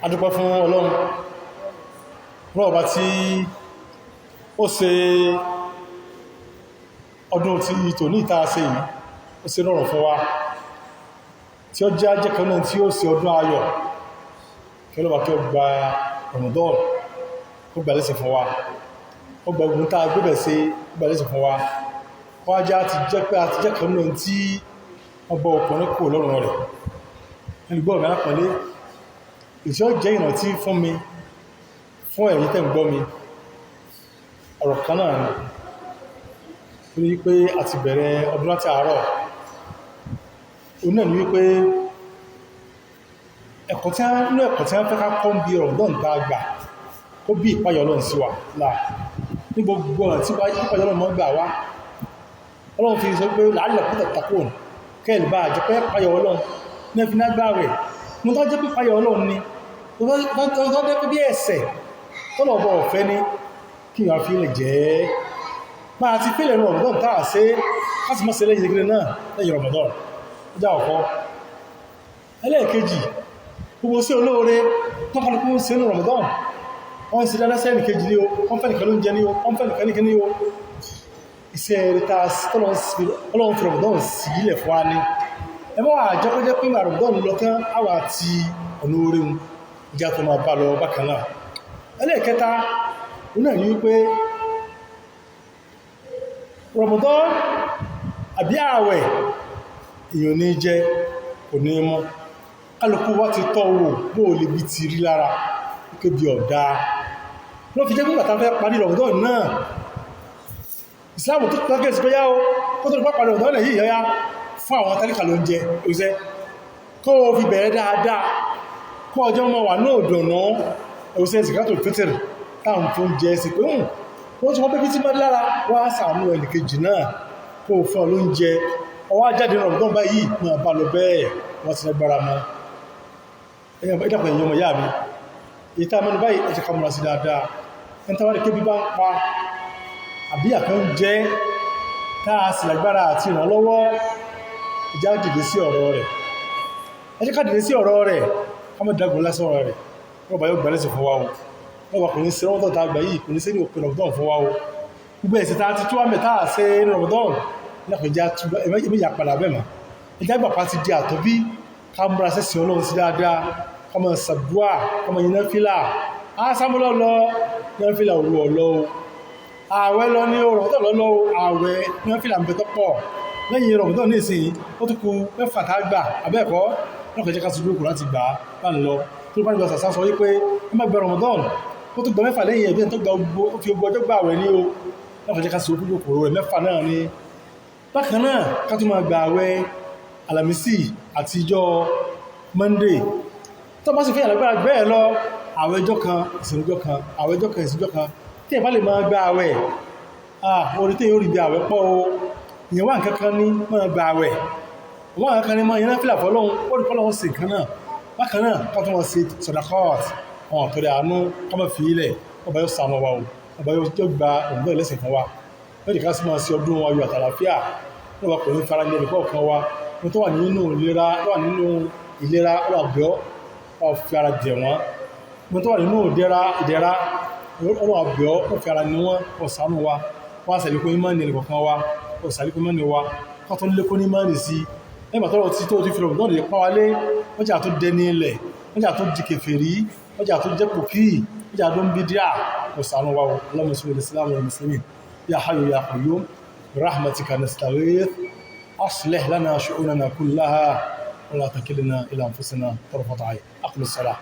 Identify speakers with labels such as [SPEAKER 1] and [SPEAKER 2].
[SPEAKER 1] adúpẹ́ fún Ọlọ́run rọ́ọ̀bá tí ó ṣe ọdún tí tò ní ìta ṣe yìí ó ṣe rọrùn fún wa tí ó jẹ́ ajẹ́ kan náà tí ó ṣe ọdún ayọ̀ kí Ọlọ́run kí ó gba Ramadan ó gbà lẹ́sẹ̀ fún wa ó gba ogun tá a gbébẹ̀ sí ó gbà lẹ́sẹ̀ fún wa wọ́n ajá ti jẹ́ pé a ti jẹ́ kan náà tí wọ́n bọ́ ọkùnrin kò lọ́rùn rẹ̀ ẹnìgbọ́ mi alápọ̀lé ìṣọ́ jẹ́ ìrántí fún mi fún ẹ̀yin tẹ́ ń gbọ́ mi ọ̀rọ̀ kan náà ni wípé a ti bẹ̀rẹ̀ ọdún láti àárọ̀ òun náà ni wípé ẹ̀kọ́ tí wọ́n fẹ́ ká kọ́ ń bí Ramadan tá a gbà kó bí ìpáyọ̀ Ọlọ́run sí wa láà ní gbogbo ọ̀nà tí ìpáyọ̀ Ọlọ́run mọ́ gbà wá Ọlọ́run fi sọ pé làálẹ̀ púpọ̀ takùn kẹ́ẹ̀lì bá jẹ́ pé ìpáyọ̀ Ọlọ́run ní ẹfi nágbà rẹ̀ mú tó jẹ́ pé ìpáyọ̀ Ọlọ́run ni tó jẹ́ pé bí ẹ̀ṣẹ̀ tọ́lọ̀bọ̀ ọ̀fẹ́ ní kí wọ́n fi lè jẹ́ máa ti fílẹ̀ ní Ramadan táà sí láti mọ́ sí lẹ́yìn ìgbìrì náà lẹ́yìn Ramadan já ọ̀kọ́ ẹlẹ́ẹ̀kejì gbogbo sí olóore tọ́kàlùkú sí ní Ramadan wọ́n sì lẹ́lẹ́sẹ̀ ẹnìkejì ní o wọ́n fẹ́ nìkan ló ń jẹ ní o wọ́n fẹ́ nìkan ní o iṣẹ́ ríta Ọlọ́run fi Ramadan sí ilẹ̀ fún wa ní ẹmọ́ àjẹ́kọ́jẹ́ pé Ramadan lọ tán àwà àti ọ̀nà orin ìjà tó máa bá lọ bákan náà ẹlẹ́ẹ̀kẹta náà ní wípé Ramadan àbí ààwẹ̀ èèyàn ní jẹ kò ní mọ́ kálùkù wá ti tọ́wò bóò lè bí ti rí lára kébi ọ̀dá ló fi jẹ́ gbígbà tán fẹ́ parí Ramadan náà Ìsìláàmù tó tọ́gẹ́ sí pé yá o kó tó parí Ramadan náà yìí yá fún àwọn tálíkà ló ń jẹ òṣẹ́ kó o fi bẹ̀rẹ̀ dáadáa kó ọjọ́ mọ́ wà náà dùnà òṣẹ́ ìsìnkátò fẹ́tẹ̀rẹ̀ táwọn tó ń jẹ sí pé wọ́n tí wọ́n pẹ́ bí tí mọ́ lára wá ṣàánú ẹnìkejì náà kó o fún ọ ló ń jẹ ọwá jáde Ramadan báyìí máa bá lọ bẹ́ẹ̀ wọ́n ti lágbára mọ́ ìdàpọ̀ èèyàn ọmọ ìyá mi èyí tá mẹ́nu báyìí ẹjẹ́ kamọ́ra sí dáadáa ẹni tàwárí kébí bá ń pa àbí àkàn jẹ́ táà sì lágbára àti ìrànlọ́wọ́ ìjá dìde sí ọ̀rọ̀ rẹ̀ ẹjẹ́ ká dìde sí ọ̀rọ̀ rẹ̀ kámọ́dágún lásán ọ̀rọ̀ rẹ̀ wọ́n bá yóò gbà lẹ́sẹ̀ fún wa o wọ́n bá kò ní sí Ramadan tá gbà yìí kò ní sí ní òpin Ramadan fún wa o gbogbo ẹ̀sìn tá ti tó àmì táà sí Ramadan lápẹjá ẹmẹ́ ìyà padà bẹ́ẹ̀ mọ́ ẹjá gbà pa ti di àtọ́bí ká múra sẹ́sìn Ọlọ́run sí dáadáa kọmọ sàbúà kọmọ yìí náfílà ásámúlọ́ lọ náfílà òru ọ̀lọ́ ààwẹ̀ lọ ní Ramadan lọ́lọ́ ààwẹ̀ náfílà ń bẹ tọ́pọ̀ lẹ́yìn Ramadan ní ìsìn ó tún kù mẹ́fà tá gbà abẹ́ẹ̀kọ́ lọ́kẹ̀ẹ́jẹ́ ká sójú òkú láti gbà bá ń lọ tó bá nígbà sàsá sọ wípé ẹ má gbà Ramadan ó tún gbà mẹ́fà lẹ́yìn ẹ̀bí tó fi ogun ọjọ́ gbà wẹ̀ ní o lọ́kẹ̀ẹ́jẹ́ ká sójú òkú rẹ̀ mẹ́fà náà ní bákan náà ká tún máa gbà ààwẹ̀ Alámísì àti ìjọ́ Monday tó bá sì fẹ́ àlágbára bẹ́ẹ̀ lọ àwẹ̀jọ́ kan ìsìnjọ́ kan àwẹ̀jọ́ kan ìsìnjọ́ kan tí ẹ bá lè máa gba àwẹ̀ orí tí yóò rí bí àwẹ̀ pọ̀ o ìyẹn wà nǹkan kan ní máa gba àwẹ̀ wọ́n nǹkan kan ní máa yẹn fílà fọ́lọ́hun ó rí fọ́lọ́hun sí nǹkan náà bákan náà ká tó wọn sí sọ̀dàkọ́t ọ̀hún tó rẹ̀ àánú ká má fi ilẹ̀ ọba yóò sàmọ́ wa o ọba yóò gba òǹdó ìlẹ́sìn fún wa lórí ká sì máa sí ọdún wa yóò àtàlàfíà lọ́wọ́ pẹ̀lú farajẹ́ nìkan kan wa mo tó wà nínú ìlera wà bẹ́ọ́ ọ̀fẹ́ ara jẹ wọn mo tó wà nínú ìdẹ̀ra ọ̀rọ̀ àbẹ̀ ọ̀fẹ́ ara ní wọn ọ̀sánú wa wọ́n sàlékún ìmánì ẹnìkọ̀kan wa ọ̀sàlékún ìmánì wa kọ́tún lékún ní ìmánì sí ẹgbà tọ́rọ tí tó ti fi rọ̀mùdán lè pàwà lé wọ́n jà tó dẹni ilẹ̀ wọ́n jà tó di kèfèrí wọ́n jà tó jẹ́ pòkí wọ́n jà tó ń bí díà ọ̀sánú wa Allahumma salli ala sayyidina muslimin ya hayyu ya qayyum birahmatika nastaghith aslih lana shu'unana kullaha ولا تكلنا إلى أنفسنا طرفة عين أقم الصلاة